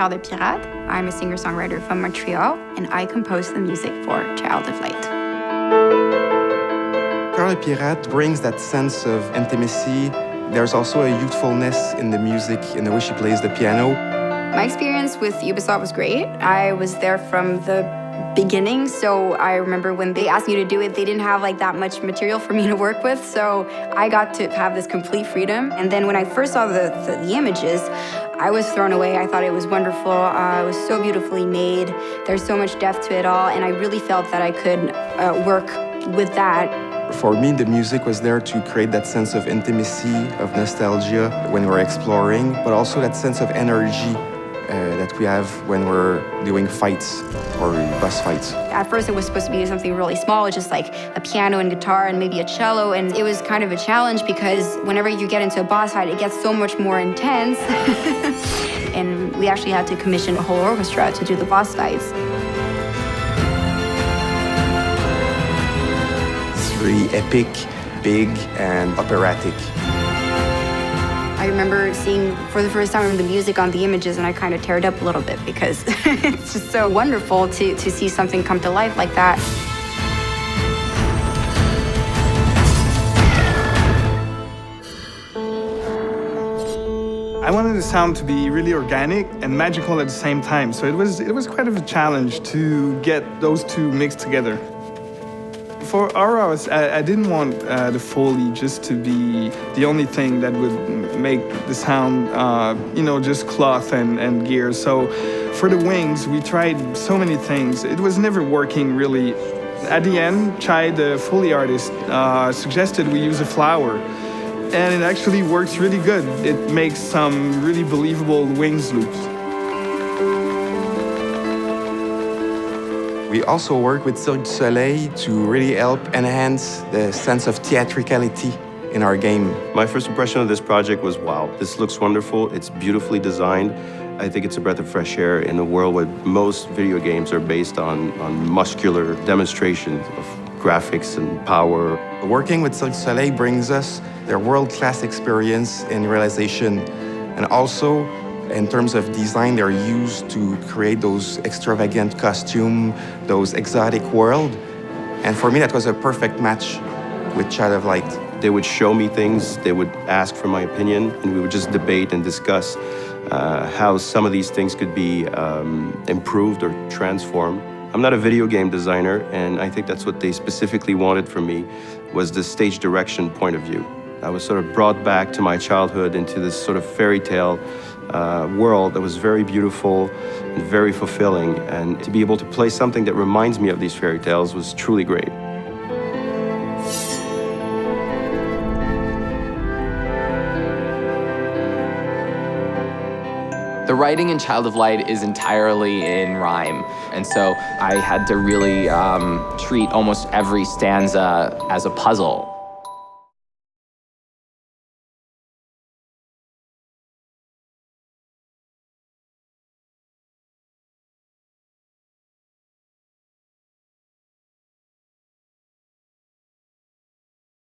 Charles de Pirate. I'm a singer-songwriter from Montreal, and I composed the music for Child of Light. Charles de Pirate brings that sense of intimacy. There's also a youthfulness in the music, in the way she plays the piano. My experience with Ubisoft was great. I was there from the beginning, so I remember when they asked me to do it, they didn't have like that much material for me to work with, so I got to have this complete freedom. And then when I first saw the images, I was thrown away. I thought it was wonderful. It was so beautifully made. There's so much depth to it all, and I really felt that I could work with that. For me, the music was there to create that sense of intimacy, of nostalgia when we're exploring, but also that sense of energy that we have when we're doing fights or boss fights. At first it was supposed to be something really small, just like a piano and guitar and maybe a cello, and it was kind of a challenge because whenever you get into a boss fight, it gets so much more intense. And we actually had to commission a whole orchestra to do the boss fights. It's really epic, big, and operatic. I remember seeing for the first time the music on the images, and I kind of teared up a little bit because it's just so wonderful to see something come to life like that. I wanted the sound to be really organic and magical at the same time, so it was quite of a challenge to get those two mixed together. For Aura, I didn't want the Foley just to be the only thing that would make the sound, just cloth and gear. So for the wings, we tried so many things. It was never working really. At the end, Chai, the Foley artist, suggested we use a flower. And it actually works really good. It makes some really believable wings loops. We also work with Cirque du Soleil to really help enhance the sense of theatricality in our game. My first impression of this project was, wow, this looks wonderful, it's beautifully designed. I think it's a breath of fresh air in a world where most video games are based on muscular demonstrations of graphics and power. Working with Cirque du Soleil brings us their world-class experience in realization, and also in terms of design, they're used to create those extravagant costumes, those exotic world. And for me, that was a perfect match with Child of Light. They would show me things, they would ask for my opinion, and we would just debate and discuss how some of these things could be improved or transformed. I'm not a video game designer, and I think that's what they specifically wanted from me, was the stage direction point of view. I was sort of brought back to my childhood into this sort of fairy tale world that was very beautiful and very fulfilling, and to be able to play something that reminds me of these fairy tales was truly great. The writing in Child of Light is entirely in rhyme, and so I had to really treat almost every stanza as a puzzle.